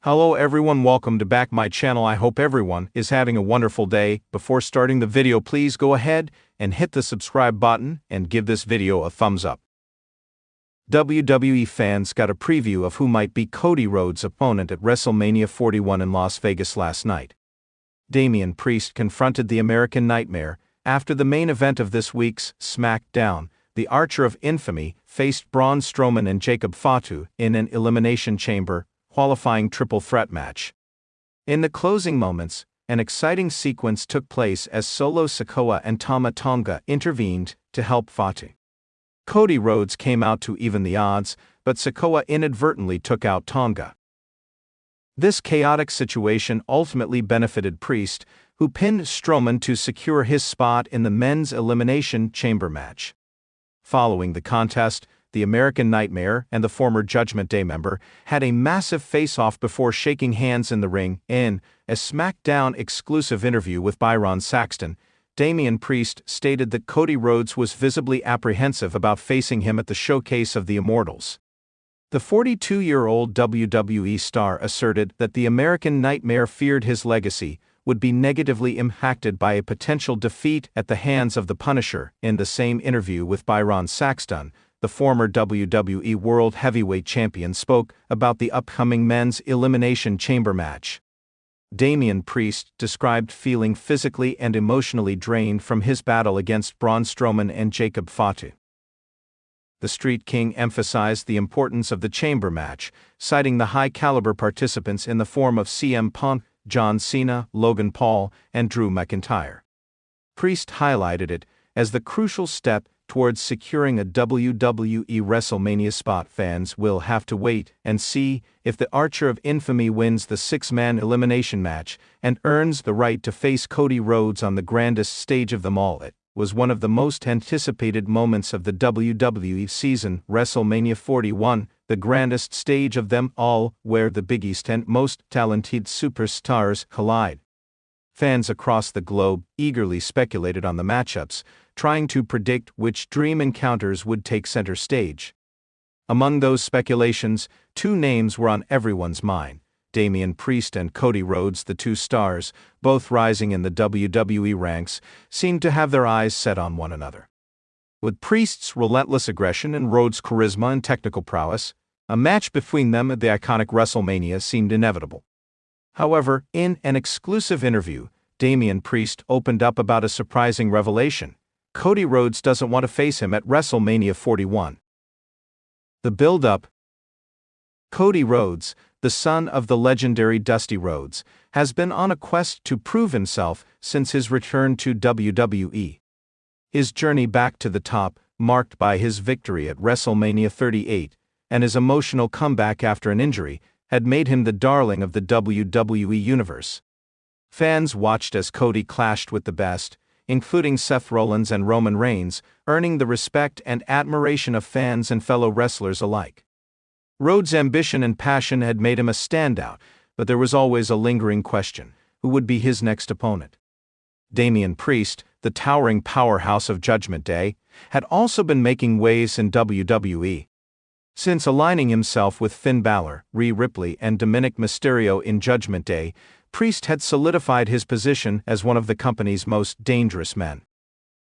Hello everyone, welcome to back my channel. I hope everyone is having a wonderful day. Before starting the video, please go ahead and hit the subscribe button and give this video a thumbs up. WWE fans got a preview of who might be Cody Rhodes' opponent at WrestleMania 41 in Las Vegas last night. Damian Priest confronted the American Nightmare after the main event of this week's SmackDown. The Archer of Infamy faced Braun Strowman and Jacob Fatu in an Elimination Chamber qualifying triple threat match. In the closing moments, an exciting sequence took place as Solo Sikoa and Tama Tonga intervened to help Fatu. Cody Rhodes came out to even the odds, but Sikoa inadvertently took out Tonga. This chaotic situation ultimately benefited Priest, who pinned Strowman to secure his spot in the men's Elimination Chamber match. Following the contest, the American Nightmare and the former Judgment Day member had a massive face-off before shaking hands in the ring. In a SmackDown exclusive interview with Byron Saxton, Damian Priest stated that Cody Rhodes was visibly apprehensive about facing him at the Showcase of the Immortals. The 42-year-old WWE star asserted that the American Nightmare feared his legacy would be negatively impacted by a potential defeat at the hands of the Punisher. In the same interview with Byron Saxton, the former WWE World Heavyweight Champion spoke about the upcoming men's Elimination Chamber match. Damian Priest described feeling physically and emotionally drained from his battle against Braun Strowman and Jacob Fatu. The Street King emphasized the importance of the chamber match, citing the high-caliber participants in the form of CM Punk, John Cena, Logan Paul, and Drew McIntyre. Priest highlighted it as the crucial step towards securing a WWE WrestleMania spot. Fans will have to wait and see if the Archer of Infamy wins the six-man elimination match and earns the right to face Cody Rhodes on the grandest stage of them all. It was one of the most anticipated moments of the WWE season, WrestleMania 41, the grandest stage of them all, where the biggest and most talented superstars collide. Fans across the globe eagerly speculated on the matchups, trying to predict which dream encounters would take center stage. Among those speculations, two names were on everyone's mind: Damian Priest and Cody Rhodes. The two stars, both rising in the WWE ranks, seemed to have their eyes set on one another. With Priest's relentless aggression and Rhodes' charisma and technical prowess, a match between them at the iconic WrestleMania seemed inevitable. However, in an exclusive interview, Damian Priest opened up about a surprising revelation: Cody Rhodes doesn't want to face him at WrestleMania 41. The build-up. Cody Rhodes, the son of the legendary Dusty Rhodes, has been on a quest to prove himself since his return to WWE. His journey back to the top, marked by his victory at WrestleMania 38, and his emotional comeback after an injury, had made him the darling of the WWE Universe. Fans watched as Cody clashed with the best, including Seth Rollins and Roman Reigns, earning the respect and admiration of fans and fellow wrestlers alike. Rhodes' ambition and passion had made him a standout, but there was always a lingering question: who would be his next opponent? Damian Priest, the towering powerhouse of Judgment Day, had also been making waves in WWE. Since aligning himself with Finn Balor, Rhea Ripley, and Dominic Mysterio in Judgment Day, Priest had solidified his position as one of the company's most dangerous men.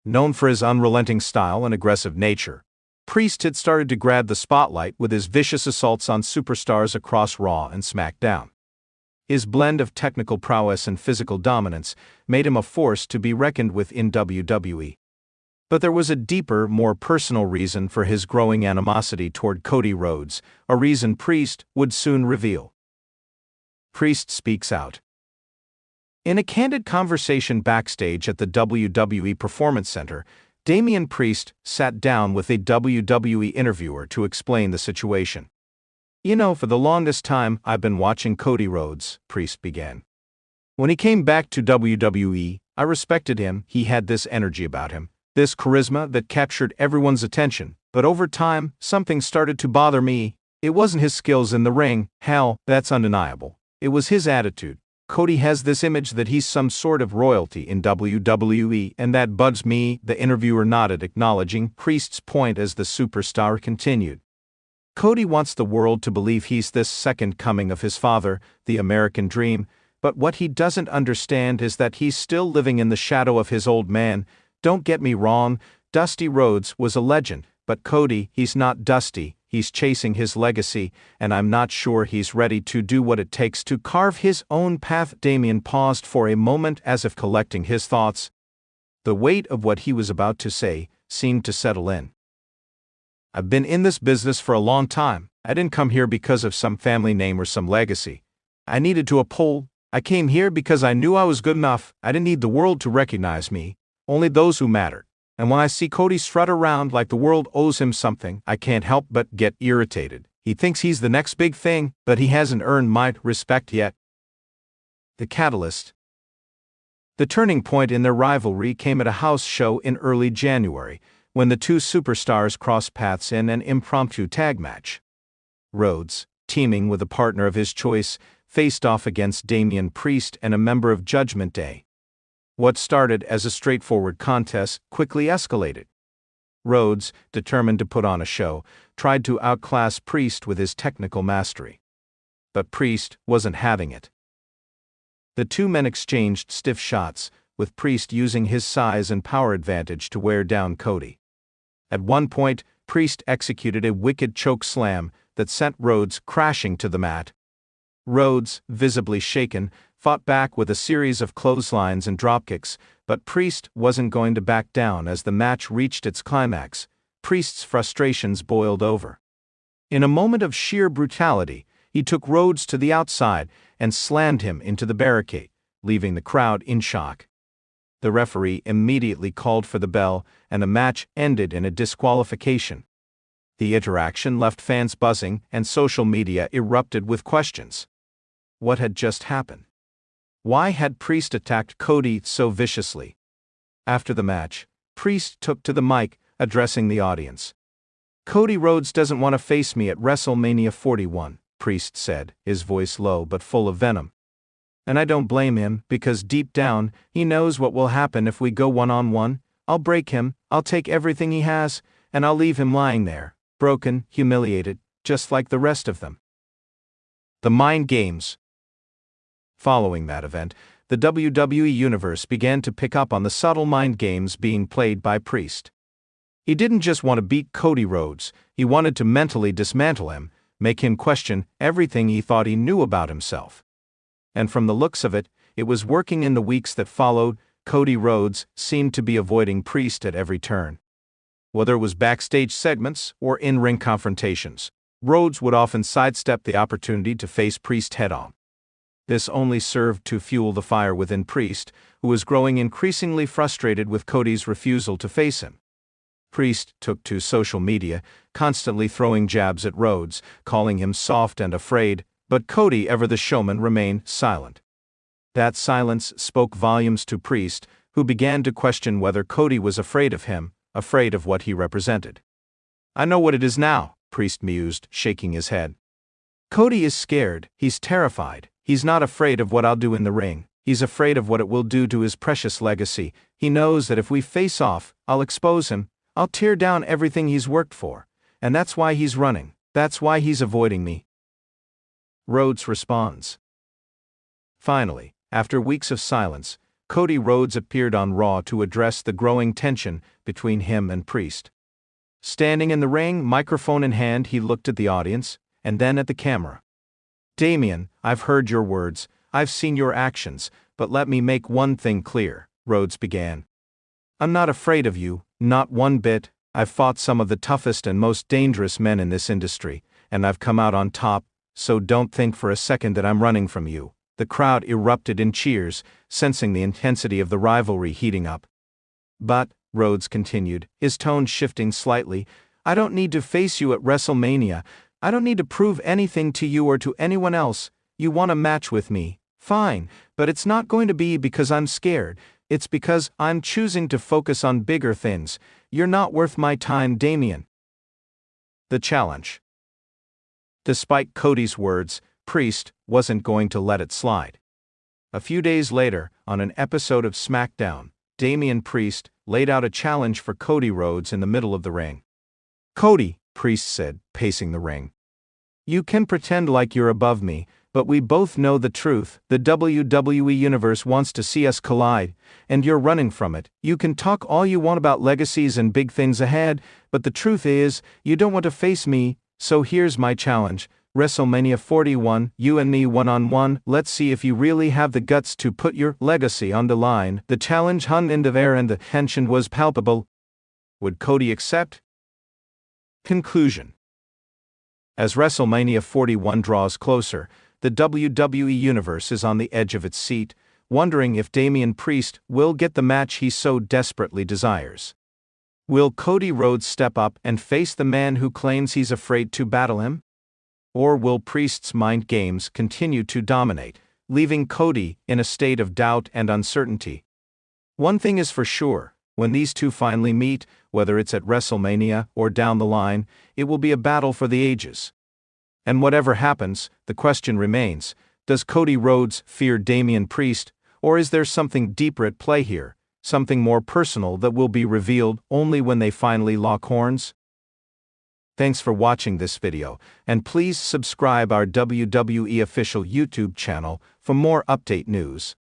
Known for his unrelenting style and aggressive nature, Priest had started to grab the spotlight with his vicious assaults on superstars across Raw and SmackDown. His blend of technical prowess and physical dominance made him a force to be reckoned with in WWE. But there was a deeper, more personal reason for his growing animosity toward Cody Rhodes, a reason Priest would soon reveal. Priest speaks out. In a candid conversation backstage at the WWE Performance Center, Damian Priest sat down with a WWE interviewer to explain the situation. "You know, for the longest time, I've been watching Cody Rhodes," Priest began. "When he came back to WWE, I respected him. He had this energy about him, this charisma that captured everyone's attention, but over time, something started to bother me. It wasn't his skills in the ring, hell, that's undeniable. It was his attitude. Cody has this image that he's some sort of royalty in WWE, and that bugs me." The interviewer nodded, acknowledging Priest's point as the superstar continued. Cody wants the world to believe he's this second coming of his father, the American dream, but what he doesn't understand is that he's still living in the shadow of his old man. Don't get me wrong, Dusty Rhodes was a legend, but Cody, he's not Dusty, he's chasing his legacy, and I'm not sure he's ready to do what it takes to carve his own path. Damian paused for a moment as if collecting his thoughts. The weight of what he was about to say seemed to settle in. I've been in this business for a long time. I didn't come here because of some family name or some legacy. I needed to uphold. I came here because I knew I was good enough. I didn't need the world to recognize me, only those who mattered. And when I see Cody strut around like the world owes him something, I can't help but get irritated. He thinks he's the next big thing, but he hasn't earned my respect yet. The catalyst. The turning point in their rivalry came at a house show in early January, when the two superstars crossed paths in an impromptu tag match. Rhodes, teaming with a partner of his choice, faced off against Damian Priest and a member of Judgment Day. What started as a straightforward contest quickly escalated. Rhodes, determined to put on a show, tried to outclass Priest with his technical mastery. But Priest wasn't having it. The two men exchanged stiff shots, with Priest using his size and power advantage to wear down Cody. At one point, Priest executed a wicked choke slam that sent Rhodes crashing to the mat. Rhodes, visibly shaken, fought back with a series of clotheslines and dropkicks, but Priest wasn't going to back down as the match reached its climax. Priest's frustrations boiled over. In a moment of sheer brutality, he took Rhodes to the outside and slammed him into the barricade, leaving the crowd in shock. The referee immediately called for the bell, and the match ended in a disqualification. The interaction left fans buzzing, and social media erupted with questions. What had just happened? Why had Priest attacked Cody so viciously? After the match, Priest took to the mic, addressing the audience. "Cody Rhodes doesn't want to face me at WrestleMania 41, Priest said, his voice low but full of venom. And I don't blame him, because deep down, he knows what will happen if we go one-on-one. I'll break him, I'll take everything he has, and I'll leave him lying there, broken, humiliated, just like the rest of them." The mind games. Following that event, the WWE Universe began to pick up on the subtle mind games being played by Priest. He didn't just want to beat Cody Rhodes, he wanted to mentally dismantle him, make him question everything he thought he knew about himself. And from the looks of it, it was working. In the weeks that followed. Cody Rhodes seemed to be avoiding Priest at every turn. Whether it was backstage segments or in-ring confrontations, Rhodes would often sidestep the opportunity to face Priest head-on. This only served to fuel the fire within Priest, who was growing increasingly frustrated with Cody's refusal to face him. Priest took to social media, constantly throwing jabs at Rhodes, calling him soft and afraid, but Cody, ever the showman, remained silent. That silence spoke volumes to Priest, who began to question whether Cody was afraid of him, afraid of what he represented. "I know what it is now," Priest mused, shaking his head. "Cody is scared, he's terrified. He's not afraid of what I'll do in the ring. He's afraid of what it will do to his precious legacy. He knows that if we face off, I'll expose him. I'll tear down everything he's worked for. And that's why he's running. That's why he's avoiding me." Rhodes responds. Finally, after weeks of silence, Cody Rhodes appeared on Raw to address the growing tension between him and Priest. Standing in the ring, microphone in hand, he looked at the audience, and then at the camera. "Damian, I've heard your words, I've seen your actions, but let me make one thing clear," Rhodes began. "I'm not afraid of you, not one bit. I've fought some of the toughest and most dangerous men in this industry, and I've come out on top, so don't think for a second that I'm running from you." The crowd erupted in cheers, sensing the intensity of the rivalry heating up. "But," Rhodes continued, his tone shifting slightly, "I don't need to face you at WrestleMania. I don't need to prove anything to you or to anyone else. You want a match with me, fine, but it's not going to be because I'm scared. It's because I'm choosing to focus on bigger things. You're not worth my time, Damian." The challenge. Despite Cody's words, Priest wasn't going to let it slide. A few days later, on an episode of SmackDown, Damian Priest laid out a challenge for Cody Rhodes in the middle of the ring. "Cody," Priest said, pacing the ring, You can pretend like you're above me, but we both know the truth. The WWE Universe wants to see us collide, and you're running from it. You can talk all you want about legacies and big things ahead, but the truth is, you don't want to face me, so here's my challenge. WrestleMania 41, you and me one-on-one, let's see if you really have the guts to put your legacy on the line. The challenge hung in the air and the tension was palpable. Would Cody accept? Conclusion. As WrestleMania 41 draws closer, the WWE Universe is on the edge of its seat, wondering if Damian Priest will get the match he so desperately desires. Will Cody Rhodes step up and face the man who claims he's afraid to battle him? Or will Priest's mind games continue to dominate, leaving Cody in a state of doubt and uncertainty? One thing is for sure, when these two finally meet, whether it's at WrestleMania or down the line, it will be a battle for the ages. And whatever happens, the question remains, does Cody Rhodes fear Damian Priest, or is there something deeper at play here, something more personal that will be revealed only when they finally lock horns? Thanks for watching this video, and please subscribe our WWE official YouTube channel for more update news.